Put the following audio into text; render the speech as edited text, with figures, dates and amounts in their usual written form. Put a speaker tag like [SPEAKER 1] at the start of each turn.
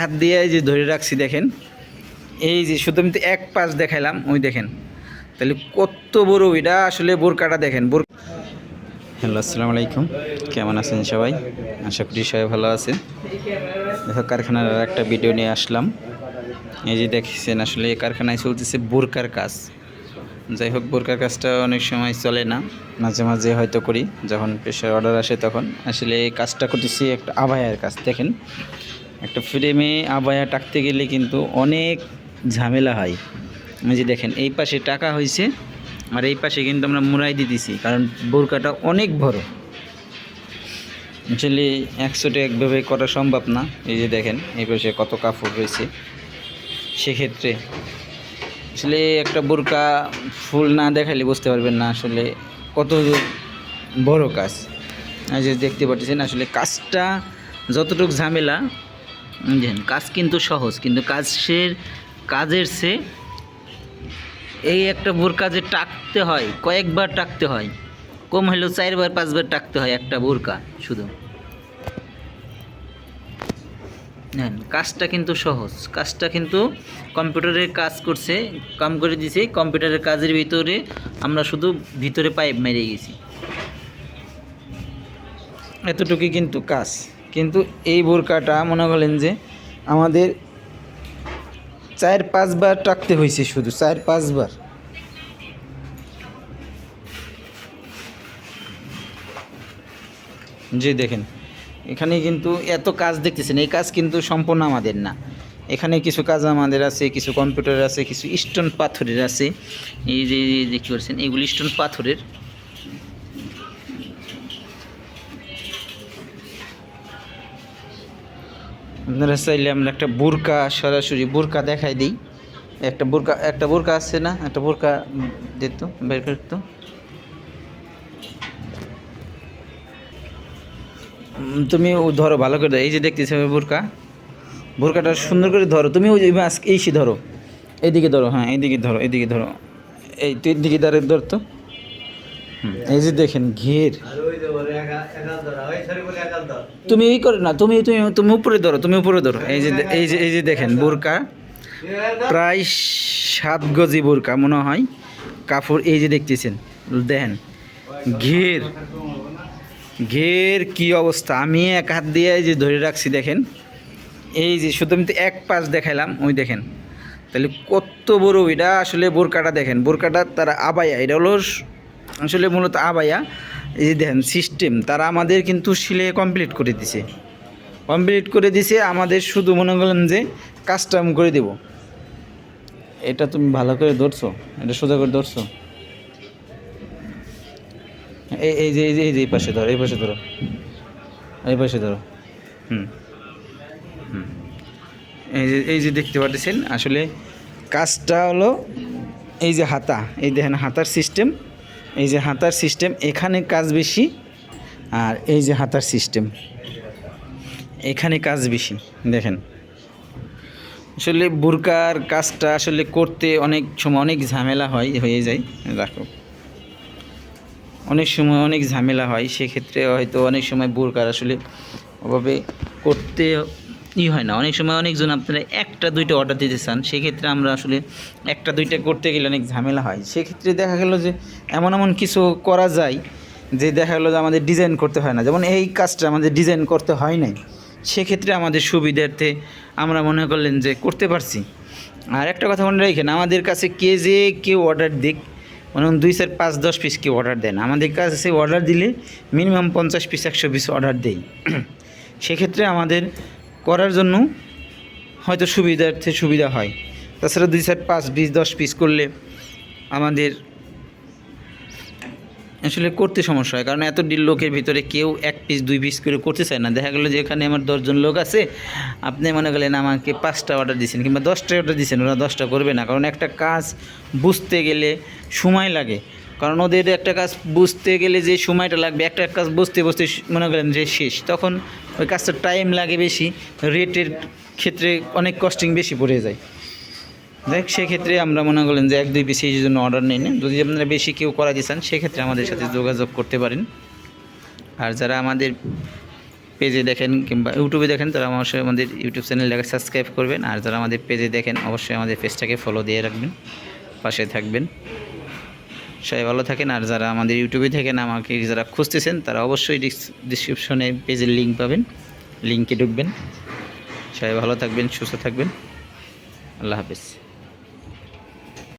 [SPEAKER 1] হাত দিয়ে এই যে ধরে রাখছি দেখেন, এই যে শুধু আমি তো এক পাশ দেখাইলাম, ওই দেখেন তাহলে কত বড় এটা আসলে বোরকাটা দেখেন। হ্যালো, আসসালামু আলাইকুম, কেমন আছেন সবাই? আশা করি সবাই ভালো আছেন। দেখো, কারখানার একটা ভিডিও নিয়ে আসলাম। এই যে দেখছেন আসলে কারখানায় চলতেছে বোরকার কাজ। যাই হোক, বোরকার কাজটা অনেক সময় চলে না, মাঝে মাঝে হয়তো করি যখন প্রেশার অর্ডার আসে তখন। আসলে এই কাজটা করতেছি একটা আবায়ার কাজ। দেখেন, একটা ফ্রেমে আবায়া টাকতে গেলে কিন্তু অনেক ঝামেলা হয়। এই যে দেখেন, এই পাশে টাকা হয়েছে আর এই পাশে কিন্তু আমরা মুড়াই দিতেছি, কারণ বোরকাটা অনেক বড়। আসলে একশোটা একভাবে করা সম্ভব না। এই যে দেখেন এই পাশে কত কাপড় রয়েছে, সেক্ষেত্রে আসলে একটা বোরকা ফুল না দেখালে বুঝতে পারবেন না আসলে কত বড় কাজ। এই যে দেখতে পাচ্ছেন আসলে কাজটা যতটুকু ঝামেলা, কাজ কিন্তু সহজ, কিন্তু কাজের চেয়ে এই একটা বোরকা যে টাকতে হয়, কয়েকবার টাকতে হয়, কম হলেও 4বার 5বার টাকতে হয় একটা বোরকা শুধু। কাজটা কিন্তু সহজ, কাজটা কিন্তু কম্পিউটারের কাজ করছে, কাম করে দিছে কম্পিউটারের কাজের ভিতরে। আমরা শুধু ভিতরে পাইপ মেরে গেছি, এতটুকুই কিন্তু কাজ। কিন্তু এই বোরকাটা মনে করলেন যে আমাদের 4-5বার টাকতে হয়েছে, শুধু 4-5বার। যে দেখেন এখানে কিন্তু এত কাজ দেখতেছেন, এই কাজ কিন্তু সম্পূর্ণ আমাদের না। এখানে কিছু কাজ আমাদের আছে, কিছু কম্পিউটার আছে, কিছু স্টোন পাথরের আছে। এই যে দেখতে পাচ্ছেন এইগুলি স্টোন পাথরের। আপনারা চাইলে আমরা একটা বোরকা, সরাসরি বোরকা দেখাই দিই। একটা বোরকা আছে না, একটা বোরকা দিত বের করতো। তুমি ধরো ভালো করে, এই যে দেখতেছো বোরকাটা সুন্দর করে ধরো। তুমি ওই এইসি ধরো, এইদিকে ধরো, হ্যাঁ এইদিকে ধরো, এইদিকে ধরো, এই তো দিকে ধরতো। এই যে দেখেন ঘের, তুমি এই করে না, তুমি তুমি তুমি উপরে ধরো, তুমি উপরে ধরো। এই যে দেখেন বোরকা প্রায় 7 গজি বোরকা মনে হয় কাপড়। এই যে দেখতেছেন, দেখেন ঘের ঘের কি অবস্থা। আমি এক হাত দিয়ে এই যে ধরে রাখছি দেখেন, এই যে শুধু আমি তো এক পাশ দেখাইলাম, ওই দেখেন তাহলে কত বড় এটা আসলে বোরকাটা দেখেন। বোরকাটা তারা আবায়া, এটা হলো আসলে মূলত আবায়া। এই যে দেখেন সিস্টেম, তারা আমাদের কিন্তু সিলে কমপ্লিট করে দিছে আমাদের, শুধু মনে করলেন যে কাস্টম করে দেব। এটা তুমি ভালো করে ধরছো, এটা সোজা করে ধরছো। এই পাশে ধরো, এই পাশে ধরো, এই পাশে ধরো। হুম হুম এই যে দেখতে পাচ্ছেন আসলে কাজটা হলো এই যে হাতা, এই দেখেন হাতার সিস্টেম, এই যে হাতার সিস্টেম এখানে কাজ বেশি, আর এই যে হাতার সিস্টেম এখানে কাজ বেশি। দেখেন আসলে বোরকার কাজটা আসলে করতে অনেক সময় অনেক ঝামেলা হয়ে যায়। দেখো অনেক সময় অনেক ঝামেলা হয়, সেক্ষেত্রে হয়তো অনেক সময় বোরকার আসলে ওভাবে করতে হয় না। অনেক সময় অনেকজন আপনারা 1-2টা অর্ডার দিতে চান, সেক্ষেত্রে আমরা আসলে 1-2টা করতে গেলে অনেক ঝামেলা হয়। সেক্ষেত্রে দেখা গেল যে এমন কিছু করা যায় যে দেখা গেলো যে আমাদের ডিজাইন করতে হয় না। যেমন এই কাজটা আমাদের ডিজাইন করতে হয় নাই, সেক্ষেত্রে আমাদের সুবিধার্থে আমরা মনে করলেন যে করতে পারছি। আর একটা কথা মনে রাখেন, আমাদের কাছে কেউ অর্ডার দিক, মানে 2, 4, 5, 10 পিস কেউ অর্ডার দেন, আমাদের কাছে অর্ডার দিলে মিনিমাম 50 পিস 100 পিস অর্ডার দেই। সেক্ষেত্রে আমাদের করার জন্য হয়তো সুবিধা হয়। তাছাড়া 2, 4, 5, 20, 10 পিস করলে আমাদের আসলে করতে সমস্যা হয়, কারণ এত লোকের ভিতরে কেউ 1 পিস 2 পিস করে করতে চায় না। দেখা গেলো যে এখানে আমার 10 জন লোক আছে, আপনি মনে করলেন আমাকে 5টা অর্ডার দিয়েছেন কিংবা 10টা অর্ডার দিয়েছেন, ওরা 10টা করবে না, কারণ একটা কাজ বুঝতে গেলে সময় লাগে। কারণ ওদের একটা কাজ বুঝতে গেলে যে সময়টা লাগবে, একটা কাজ বুঝতে মনে করেন যে শেষ, তখন ওই কাজটার টাইম লাগে বেশি, রেটের ক্ষেত্রে অনেক কস্টিং বেশি পড়ে যায়। সেক্ষেত্রে আমরা মনে করলেন যে 1-2 পিস এই জন্য অর্ডার নেই না। যদি আপনারা বেশি কেউ করা দিচ্ছেন, সেক্ষেত্রে আমাদের সাথে যোগাযোগ করতে পারেন। আর যারা আমাদের পেজে দেখেন কিংবা ইউটিউবে দেখেন তারা অবশ্যই আমাদের ইউটিউব চ্যানেলটাকে সাবস্ক্রাইব করবেন, আর যারা আমাদের পেজে দেখেন অবশ্যই আমাদের পেজটাকে ফলো দিয়ে রাখবেন, পাশে থাকবেন। সবাই ভালো থাকেন। আর যারা আমাদের ইউটিউবে থাকেন, আমাকে যারা খুঁজতেছেন তারা অবশ্যই ডিসক্রিপশনে পেজের লিঙ্ক পাবেন, লিঙ্কে ঢুকবেন। সবাই ভালো থাকবেন, সুস্থ থাকবেন। আল্লাহ হাফেজ।